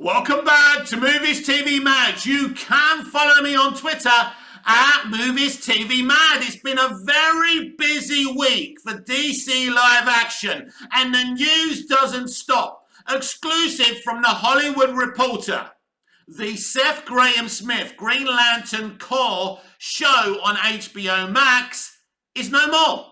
Welcome back to Movies TV Mad. You can follow me on Twitter at Movies TV Mad. It's been a very busy week for DC live action, and the news doesn't stop. Exclusive from The Hollywood Reporter. The Seth Grahame-Smith Green Lantern Corps show on HBO Max is no more.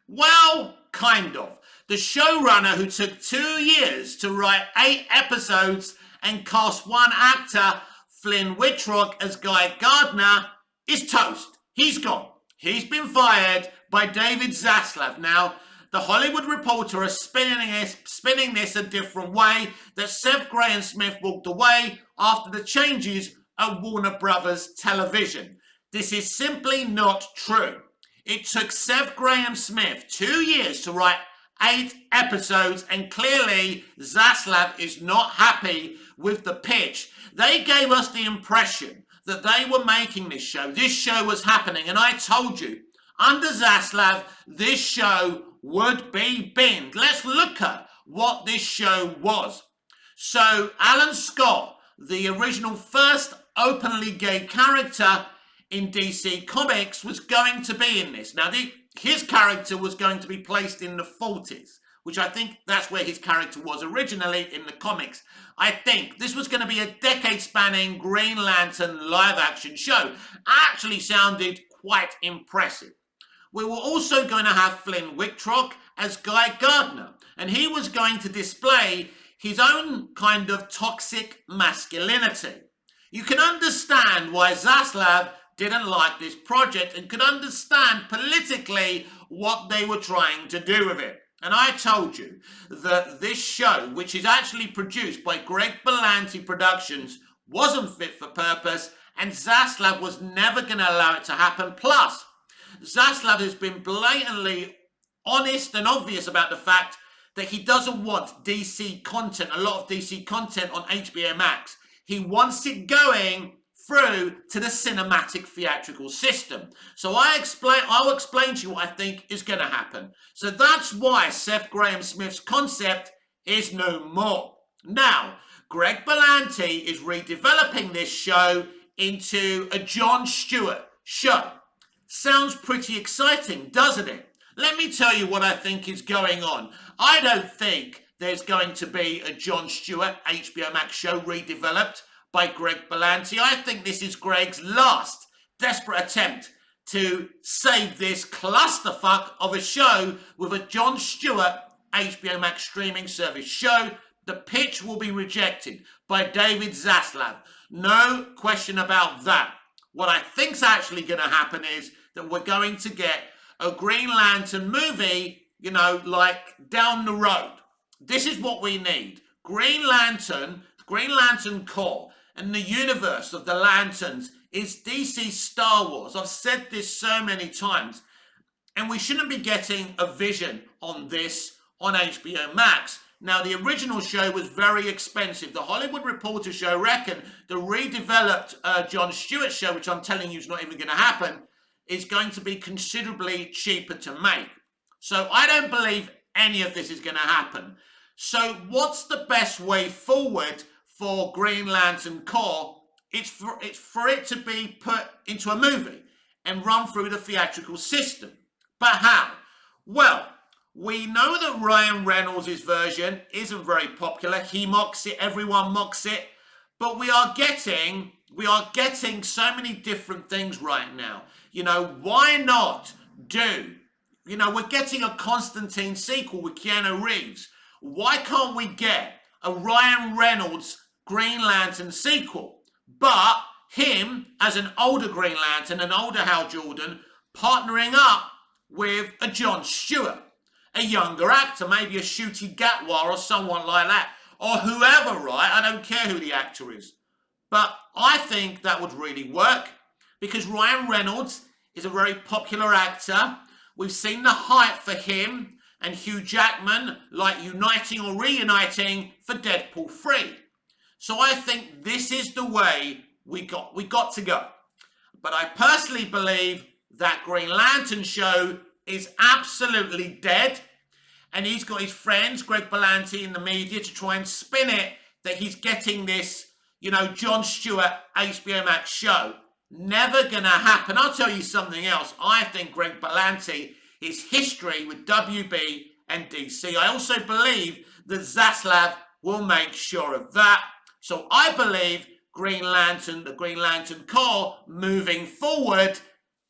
Well, kind of. The showrunner, who took 2 years to write 8 episodes and cast one actor, Flynn Wittrock as Guy Gardner, is toast. He's gone. He's been fired by David Zaslav. Now, The Hollywood Reporter is spinning this a different way, that Seth Grahame-Smith walked away after the changes at Warner Brothers Television. This is simply not true. It took Seth Grahame-Smith 2 years to write 8 episodes, and clearly Zaslav is not happy with the pitch. They gave us the impression that they were making this show. This show was happening, and I told you, under Zaslav, this show would be binned. Let's look at what this show was. So, Alan Scott, the original first openly gay character in DC Comics, was going to be in this. Now, his character was going to be placed in the 40s, which I think that's where his character was originally in the comics. I think this was going to be a decade-spanning Green Lantern live-action show. Actually sounded quite impressive. We were also going to have Flynn Wittrock as Guy Gardner, and he was going to display his own kind of toxic masculinity. You can understand why Zaslav didn't like this project and could understand politically what they were trying to do with it. And I told you that this show, which is actually produced by Greg Bellanti Productions, wasn't fit for purpose, and Zaslav was never going to allow it to happen. Plus, Zaslav has been blatantly honest and obvious about the fact that he doesn't want DC content, a lot of DC content on HBO Max. He wants it going through to the cinematic theatrical system. So I'll explain to you what I think is going to happen. So that's why Seth Grahame-Smith's concept is no more. Now, Greg Bellanti is redeveloping this show into a Jon Stewart show. Sounds pretty exciting, doesn't it? Let me tell you what I think is going on. I don't think there's going to be a Jon Stewart HBO Max show redeveloped by Greg Bellanti. I think this is Greg's last desperate attempt to save this clusterfuck of a show with a Jon Stewart HBO Max streaming service show. The pitch will be rejected by David Zaslav. No question about that. What I think's actually going to happen is that we're going to get a Green Lantern movie, like down the road. This is what we need. Green Lantern Corps, and the universe of the Lanterns is DC's Star Wars. I've said this so many times. And we shouldn't be getting a vision on this on HBO Max. Now, the original show was very expensive. The Hollywood Reporter show reckoned the redeveloped Jon Stewart show, which I'm telling you is not even going to happen, is going to be considerably cheaper to make. So I don't believe any of this is going to happen. So what's the best way forward for Green Lantern Corps? It's for it to be put into a movie and run through the theatrical system. But how? Well, we know that Ryan Reynolds' version isn't very popular. He mocks it, everyone mocks it. But we are getting so many different things right now. Why not do, we're getting a Constantine sequel with Keanu Reeves. Why can't we get a Ryan Reynolds Green Lantern sequel, but him as an older Green Lantern, an older Hal Jordan, partnering up with a Jon Stewart, a younger actor, maybe a Ncuti Gatwa or someone like that, or whoever, right? I don't care who the actor is. But I think that would really work, because Ryan Reynolds is a very popular actor. We've seen the hype for him and Hugh Jackman, like uniting or reuniting for Deadpool 3. So I think this is the way we got to go. But I personally believe that Green Lantern show is absolutely dead, and he's got his friends, Greg Bellanti, in the media to try and spin it that he's getting this, Jon Stewart HBO Max show. Never gonna happen. I'll tell you something else. I think Greg Bellanti, his history with WB and DC. I also believe that Saslav will make sure of that. So I believe the Green Lantern Corps, moving forward,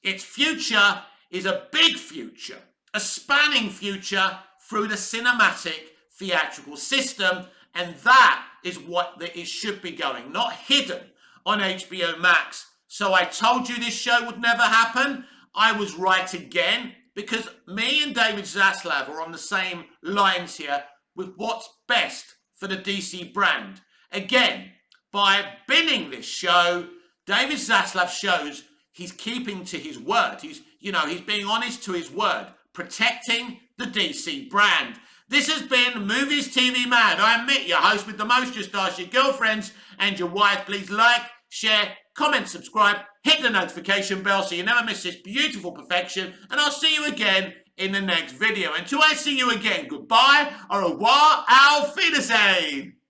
its future is a big future, a spanning future through the cinematic theatrical system, and that is what it should be going, not hidden on HBO Max. So I told you this show would never happen. I was right again, because me and David Zaslav are on the same lines here with what's best for the DC brand. Again, by binning this show, David Zaslav shows he's keeping to his word. He's being honest to his word, protecting the DC brand. This has been Movies TV Mad. I'm Mitt, your host with the most. Just ask your girlfriends and your wife. Please like, share, comment, subscribe, hit the notification bell so you never miss this beautiful perfection. And I'll see you again in the next video. Until I see you again, goodbye, au revoir, auf Wiedersehen.